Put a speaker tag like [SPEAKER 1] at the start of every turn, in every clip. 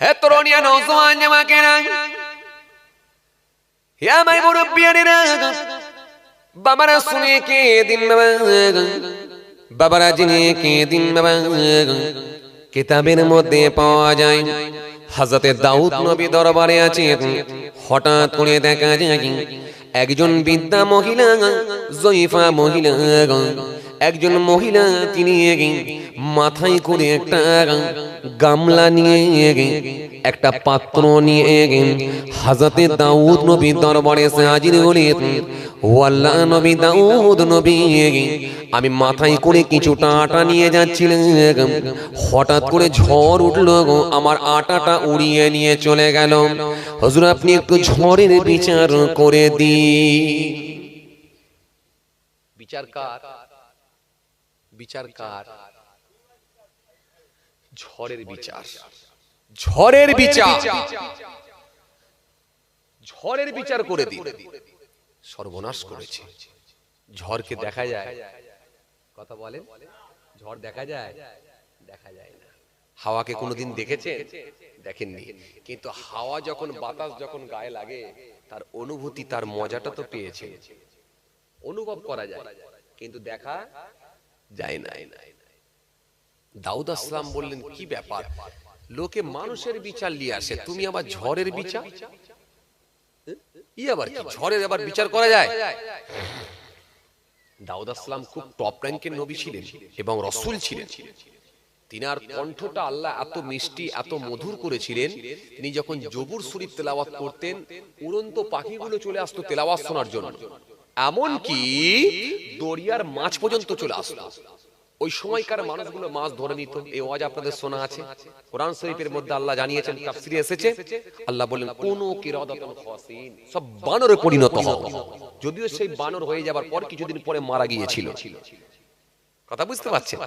[SPEAKER 1] হে তরুণিয়া নওজওয়ান জামাকেরা, হে আমার মুরব্বিয়ানেরা, বাবারা শুনে কে দিন বাবা, বাবারা জেনে কে দিন বাবা। কিতাবের মধ্যে পাওয়া যায় হযরতে দাউদ নবী দরবারে আছেন। হঠাৎ করে দেখা যায় একজন বৃদ্ধা মহিলা, জয়ফা মহিলা, একজন মহিলা, তিনি মাথায় করে একটা গামলা নিয়ে, একটা পাত্র নিয়ে হযরতে দাউদ নবী দরবারে এসে হাজির হলেন। ও আল্লাহ নবী দাউদ নবী, আমি মাথায় করে কিছুটা আটা নিয়ে যাচ্ছিলাম, হঠাৎ করে ঝড় উঠলো, আমার আটাটা উড়িয়ে নিয়ে চলে গেল। হুজুর আপনি একটু ঝড়ের বিচার করে দিন। বিচার কার? বিচার কার? ঝড়ের বিচার। ঝড়ের বিচার, ঝড়ের বিচার করে দিন। সর্বনাশ করেছে। ঝড়কে দেখা যায়? কথা বলেন, ঝড় দেখা যায়? দেখা যায় না। হাওয়াকে কোনোদিন দেখেছেন? দেখেননি। কিন্তু হাওয়া যখন, বাতাস যখন গায়ে লাগে, তার অনুভূতি, তার মজাটা তো পেয়েছে, অনুভব করা যায়, কিন্তু দেখা যায় না। দাউদ আসসালাম বললেন, কি ব্যাপার, লোকে মানুষের বিচার নিয়ে আসে, তুমি আবার ঝড়ের বিচার? ই আবার কি, ঝড়ের আবার বিচার করা যায়? দাউদ আসসালাম খুব টপ র্যাঙ্কের নবী ছিলেন এবং রাসূল ছিলেন। তিনার কণ্ঠটা আল্লাহ এত মিষ্টি, এত মধুর করেছিলেন, তিনি যখন জবুর শরীফ তেলাওয়াত করতেন, উড়ন্ত পাখিগুলো চলে আসতো তেলাওয়াত শোনার জন্য। এমন কি দরিয়ার মাছ পর্যন্ত চলে আসতো। ওই সময়কার মানুষগুলো মাছ ধরে নিত। এই ওয়াজ আপনাদের শোনা আছে, কোরআন শরীফের মধ্যে আল্লাহ জানিয়েছেন, তাফসীরে এসেছে। আল্লাহ বলেন, কোন কিরাদাতুল খাসিন, সব বানরে পরিণত হও। যদিও সেই বানর হয়ে যাবার পর কিছুদিন পরে মারা গিয়েছিল। কথা বুঝতে পারছেন?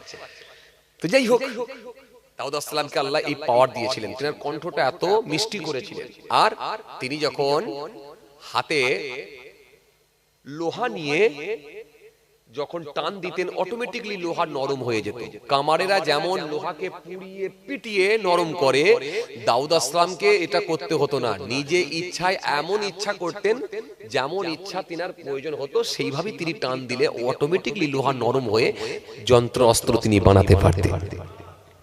[SPEAKER 1] তো যাই হোক, দাউদ আসসালামকে আল্লাহ এই পাওয়ার দিয়েছিলেন, তিনার কণ্ঠটা এত মিষ্টি করেছিলেন। আর তিনি যখন হাতে লোহা নিয়ে যখন টান দিতেন, অটোমেটিকলি লোহা নরম হয়ে যেত। কামারেরা যেমন লোহাকে পুড়িয়ে পিটিয়ে নরম করে, দাউদ আসসালামকে এটা করতে হতো না। নিজে ইচ্ছায় এমন ইচ্ছা করতেন, যেমন ইচ্ছা তিনার প্রয়োজন হতো, সেইভাবে তিনি টান দিলে অটোমেটিকলি লোহা নরম হয়ে যন্ত্র অস্ত্র তিনি বানাতে পারতেন।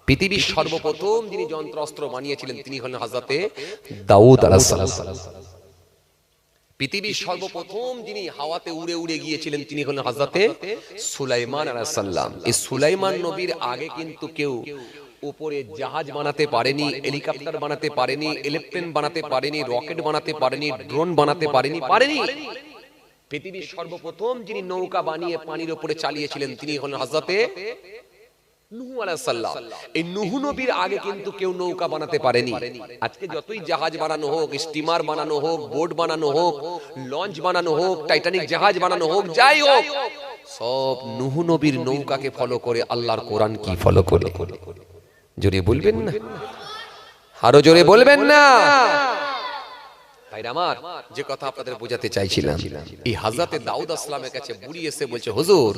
[SPEAKER 1] পৃথিবীর সর্বপ্রথম যিনি যন্ত্র অস্ত্র বানিয়েছিলেন, তিনি হলেন হযরতে দাউদ আলাইহিস সালাম। পৃথিবীর সর্বপ্রথম যিনি হাওয়াতে উড়ে উড়ে গিয়েছিলেন, তিনি হলেন হযরতে সুলাইমান আলাইহিস সালাম। এই সুলাইমান নবীর আগে কিন্তু কেউ উপরে জাহাজ বানাতে পারেনি, হেলিকপ্টার বানাতে পারেনি, এরোপ্লেন বানাতে পারেনি, রকেট বানাতে পারেনি, ড্রোন বানাতে পারেনি। পৃথিবীর সর্বপ্রথম যিনি নৌকা বানিয়ে পানির উপরে চালিয়েছিলেন, তিনি হলেন হযরতে নূহ আলাইহিস সালাম। এই নূহ নবীর আগে কিন্তু কেউ নৌকা বানাতে পারেনি। আজকে যতই জাহাজ বানানো হোক, স্টিমার বানানো হোক, বোট বানানো হোক, লঞ্চ বানানো হোক, টাইটানিক জাহাজ বানানো হোক, যাই হোক, সব নূহ নবীর নৌকাকে ফলো করে, আল্লাহর কোরআন কি ফলো করে। জোরে বলবেন না? আরো জোরে বলবেন না? ভাইরা আমার, যে কথা আপনাদের বোঝাতে চাইছিলাম, এই হযরতে দাউদ আসসালামের কাছে বুড়ি এসে বলছে, হুজুর,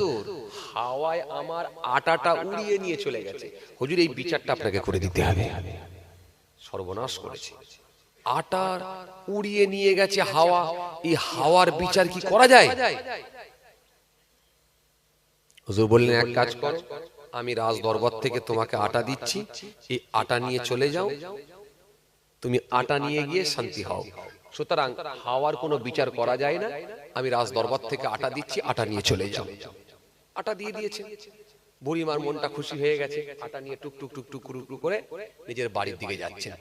[SPEAKER 1] হাওয়ায় আমার আটাটা উড়িয়ে নিয়ে চলে গেছে, হুজুর এই বিচারটা আপনাকে করে দিতে হবে। সর্বনাশ করেছে, আটা উড়িয়ে নিয়ে গেছে হাওয়া, এই হাওয়ার বিচার কি করা যায়? হুজুর বললেন, এক কাজ কর, আমি রাজ দরবার থেকে তোমাকে আটা দিচ্ছি, এই আটা নিয়ে চলে যাও, তুমি আটা নিয়ে গিয়ে শান্তি হও। সুতরাং হাওয়ার কোনো বিচার করা যায় না, আমি রাজ দরবার থেকে আটা দিচ্ছি, আটা নিয়ে চলে যাও। আটা দিয়ে দিয়েছে। বুড়িমার মনটা খুশি হয়ে গেছে, আটা নিয়ে টুক টুক টুক টুক টুক করে নিজের বাড়ির দিকে যাচ্ছেন।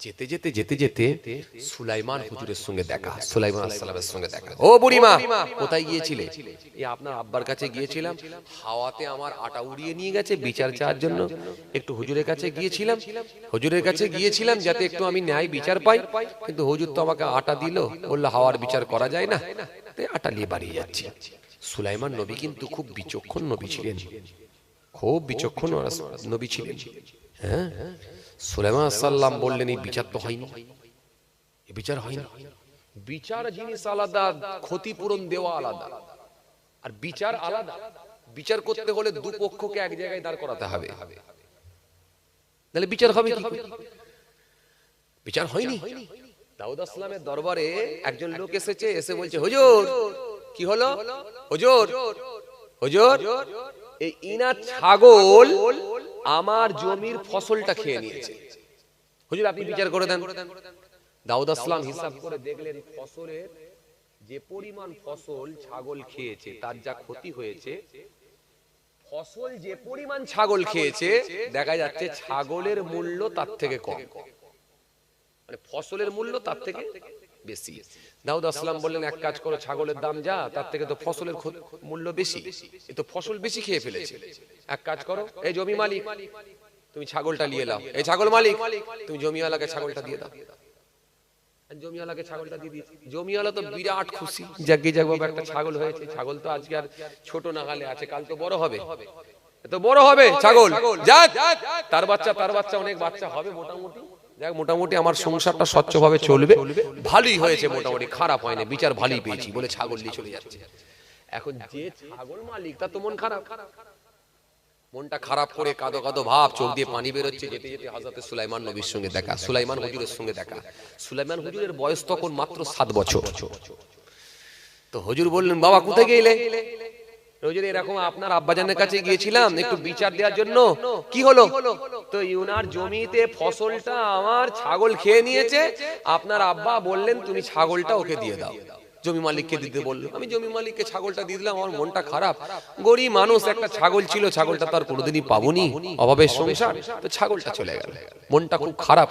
[SPEAKER 1] যেতে যেতে যেতে যেতে সুলাইমান হুজুরের সঙ্গে দেখা, সুলাইমান আলাইহিস সালামের সঙ্গে দেখা। ও বুড়িমা, কোথায় গিয়েছিলে? এই আপনার আব্বার কাছে গিয়েছিলাম, হাওয়াতে আমার আটা উড়িয়ে নিয়ে গেছে, বিচার চাওয়ার জন্য একটু হুজুরের কাছে গিয়েছিলাম, হুজুরের কাছে গিয়েছিলাম যাতে একটু আমি ন্যায় বিচার পাই, কিন্তু হুজুর তো আমাকে আটা দিল, বললো হাওয়ার বিচার করা যায় না, তাই আটা নিয়ে বাড়ি যাচ্ছি। সুলাইমান নবী কিন্তু খুব বিচক্ষণ নবী ছিলেন, খুব বিচক্ষণ নবী ছিলেন। হ্যাঁ, সুলাইমান সাল্লাম বললেন, এই বিচার তো হয়নি, এই বিচার হয়নি। বিচার জিনিস আলাদা, ক্ষতিপূরণ দেওয়া আলাদা, আর বিচার আলাদা। বিচার করতে হলে দুপক্ষকে এক জায়গায় দাঁড় করাতে হবে, তাহলে বিচার হবে কি করে? বিচার হয়নি। দাউদ আসলামের দরবারে একজন লোক এসেছে, এসে বলছে হুজুর কি হলো? হুজুর হুজুর এই ইনার ছাগল আমার জমির ফসলটা খেয়ে নিয়েছে, হুজুর আপনি বিচার করে দেন। দাউদ আসলাম হিসাব করে দেখলেন ফসলের যে পরিমাণ ফসল ছাগল খেয়েছে তার যা ক্ষতি হয়েছে, ফসল যে পরিমাণ ছাগল খেয়েছে দেখা যাচ্ছে ছাগলের মূল্য তার থেকে কম, মানে ফসলের মূল্য তার থেকে বেশি। দাউদ আসলাম বললেন এক কাজ করো, ছাগলের দাম যা তার থেকে তো ফসলের মূল্য বেশি, এ তো ফসল বেশি খেয়ে ফেলেছে। এক কাজ করো, এই জমি মালিক তুমি ছাগলটা নিয়ে নাও, এই ছাগল মালিক তুমি জমিওয়ালাকে ছাগলটা দিয়ে দাও। জমিওয়ালাকে ছাগলটা দিয়ে দিয়েছে। জমিওয়ালা তো বিরাট খুশি, জাগি জাগবাবু একটা ছাগল হয়েছে, ছাগল তো আজকে আর ছোট নাগালে আছে, কাল তো বড় হবে, তো বড় হবে ছাগল, যাক তার বাচ্চা অনেক বাচ্চা হবে, মোটামুটি যাক মোটামুটি আমার সংসারটা স্বচ্ছভাবে চলবে, ভালোই হয়েছে মোটামুটি, খারাপ হয়নি, বিচার ভালোই পেয়েছি বলে ছাগল নিয়ে চলে যাচ্ছে। এখন যে ছাগল মালিক তার তো মন খারাপ, মনটা খারাপ করে কাঁদো কাঁদো ভাব, চোখ দিয়ে পানি বেরোচ্ছে। যেতে যেতে হযরত সুলাইমান নবীর সঙ্গে দেখা, সুলাইমান হুজুরের সঙ্গে দেখা। সুলাইমান হুজুরের বয়স তখন মাত্র 7 বছর। তো হুজুর বললেন বাবা কোথায় গেলে? হুজুর এরকম আপনার আব্বাজানের কাছে গিয়েছিলাম একটু বিচার দেওয়ার জন্য। কি হলো? তো ইউনার জমিতে ফসলটা আমার ছাগল খেয়ে নিয়েছে, আপনার আব্বা বললেন তুমি ছাগলটা ওকে দিয়ে দাও। জমি মালিককে দিতে বললো, আমি জমি মালিককে ছাগলটা দিয়ে দিলাম, আমার মনটা খারাপ, গরিব মানুষ, একটা ছাগল ছিল, ছাগলটা তার কোনোদিনই পাবনি, অভাবের সংসার, তো ছাগলটা চলে গেল, মনটা খুব খারাপ।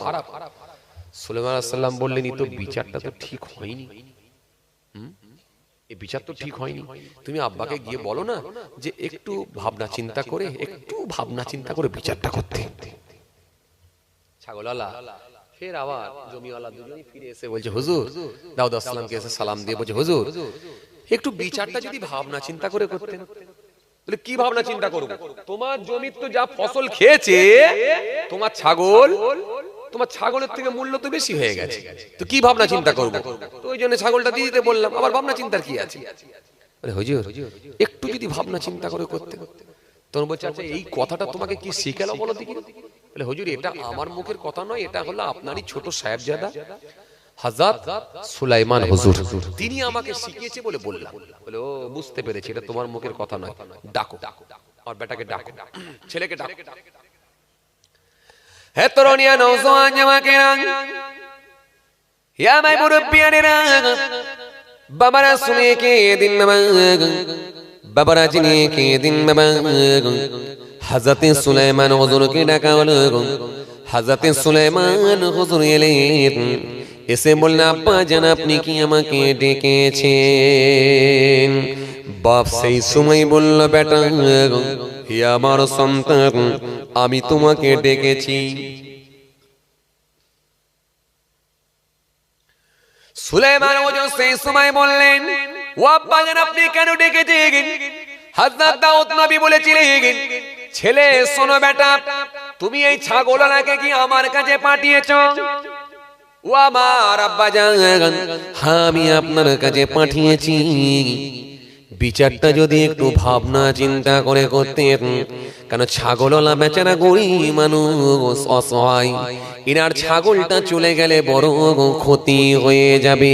[SPEAKER 1] সুলাইমান আলাইহিস সালাম বললেন এই তো বিচারটা তো ঠিক হয়নি, এই বিচার তো ঠিক হয়নি, তুমি আব্বাকে গিয়ে বলো না যে একটু ভাবনা চিন্তা করে বিচারটা করতে। ছাগলওয়ালা ফের আবার জমিওয়ালা দুজনেই ফিরে এসে বলছে হুজুর, দাউদ আসলামকে এসে সালাম দিয়ে বলছে হুজুর একটু বিচারটা যদি ভাবনা চিন্তা করে করতেন। বলে কি ভাবনা চিন্তা করব? তোমার জমির তো যা ফসল খেয়েছে তোমার ছাগলের থেকে মূল্য তো বেশি হয়ে গেছে, তো কি ভাবনা চিন্তা করব? তো ওই জন্য ছাগলটা দিয়ে দিতে বললাম, আবার ভাবনা চিন্তার কি আছে? বলে হুজুর একটু যদি ভাবনা চিন্তা করে করতে। তখন বলছে আচ্ছা এই কথাটা তোমাকে কি শিখালো বলো দেখি। বলে হুজুর এটা আমার মুখের কথা নয়, এটা হলো আপনারই ছোট সাহেবজাদা হযরত সুলাইমান হুজুর, তিনি আমাকে শিখিয়েছে বলে বললাম। বলে ও বুঝতে পেরেছি, এটা তোমার মুখের কথা নয়, ডাকো আমার বেটাকে, ডাকো ছেলেকে ডাকো। হে তরুণিয়া নওজওয়ান জামাকেরা, ইয়া মাই মুরব্বিয়ানেরা, বাবারা শুনে কে দিন বাবা, বাবারা জিনে কে দিন বাবা। হযরত সুলাইমান হুজুরকে ডাকা হলো। হযরত সুলাইমান হুজুর এলেন, এসে বললেন আব্বা জান আপনি কি আমাকে ডেকেছেন? বাপ সেই সময় বলল বেটা হে আমার সন্তান, আমি তোমাকে ডেকেছি। সুলাইমান হুজুর সেই সময় বললেন ও আব্বা জান আপনি কেন ডেকেছেন? হযরত দাউদ নবী বলেছিলেন ছেলে শোনো বেটা, তুমি এই ছাগলওয়ালাকে কি আমার কাছে পাঠিয়েছো? ও আমার আব্বা জান, হ্যাঁ আমি আপনার কাছে পাঠিয়েছি। বিচারটা যদি একটু ভাবনা চিন্তা করে করতেন, কেন ছাগলওয়ালা বেচারা গরিব মানুষ, অসহায়, ইনার ছাগলটা চলে গেলে বড় ক্ষতি হয়ে যাবে।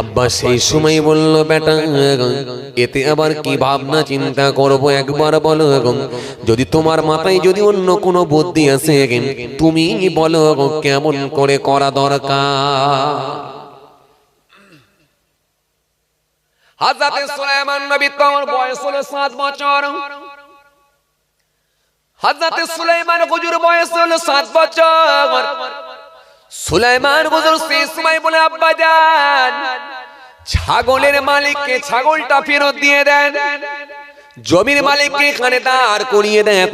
[SPEAKER 1] আব্বা সেই সময় বলল বেটা এতে আবার কি ভাবনা চিন্তা করব একবার বলো, যদি তোমার মাথায় যদি অন্য কোনো বুদ্ধি আছে তুমি বলো কেমন করে করা দরকার। হযরত সুলাইমান নবী তার বয়স হলো 7 বছর। হযরত সুলাইমান হুজুর বয়স হলো 7 বছর। সুলাইমান হুজুর সেই সময় বলে আব্বা জান ছাগলের মালিককে ছাগলটা ফেরত দিয়ে দেন, জমির মালিককে এখানে দাঁড় করিয়ে দেন।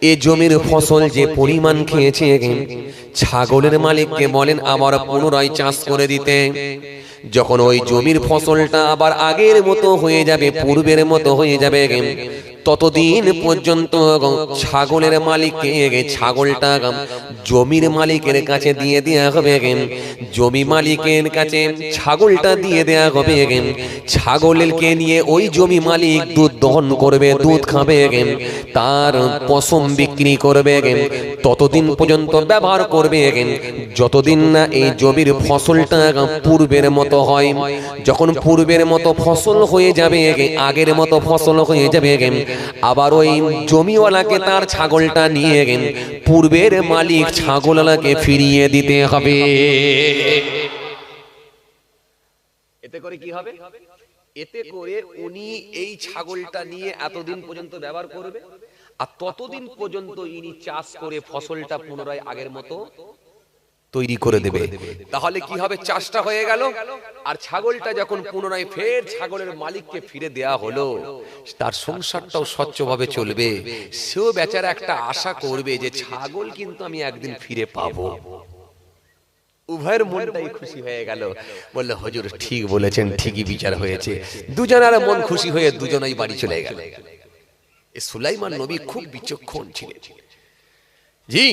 [SPEAKER 1] এই জমির ফসল যে পরিমাণ খেয়েছে ছাগলের মালিককে বলেন আবার পুনরায় চাষ করে দিতে। যখন ওই জমির ফসলটা আবার আগের মতো হয়ে যাবে, পূর্বের মতো হয়ে যাবে, ততদিন পর্যন্ত ছাগলের মালিককে ছাগলটা জমির মালিকের কাছে দিয়ে দেয়া হবে। জমি মালিকের কাছে ছাগলটা দিয়ে দেয়া হবে। ছাগলকে নিয়ে ওই জমি মালিক দুধ দহন করবে, দুধ খাবে, তার পশম বিক্রি করবে, ততদিন পর্যন্ত ব্যবহার করবে যতদিন না এই জমির ফসলটা পূর্বের মতো হয়। যখন পূর্বের মতো ফসল হয়ে যাবে, আগের মতো ফসল হয়ে যাবে, আবার ওই জমিওয়ালাকে তার ছাগলটা নিয়ে পূর্বের মালিক ছাগলওয়ালাকে ফিরিয়ে দিতে হবে। এতে করে কি হবে? এতে করে উনি এই ছাগলটা নিয়ে এতদিন পর্যন্ত ব্যবহার করবে, আর ততদিন পর্যন্ত ইনি চাষ করে ফসলটা পুনরায় আগের মতো তৈরি করে দেবে। তাহলে কি হবে? চাষটা হয়ে গেল, আর ছাগলটা যখন পুনরায় ফের ছাগলের মালিককে ফিরে দেয়া হলো, তার সংসারটাও স্বচ্ছভাবে চলবে। সেও বেচারা একটা আশা করবে যে ছাগল কিন্তু আমি একদিন ফিরে পাবো। উভয়ের মনটাই খুশি হয়ে গেল। বললে হুজুর ঠিক বলেছেন, ঠিকই বিচার হয়েছে। দুজনের মন খুশি হয়ে দুজনেই বাড়ি চলে গেল। সুলাইমান নবী খুব বিচক্ষণ ছিলেন। জি।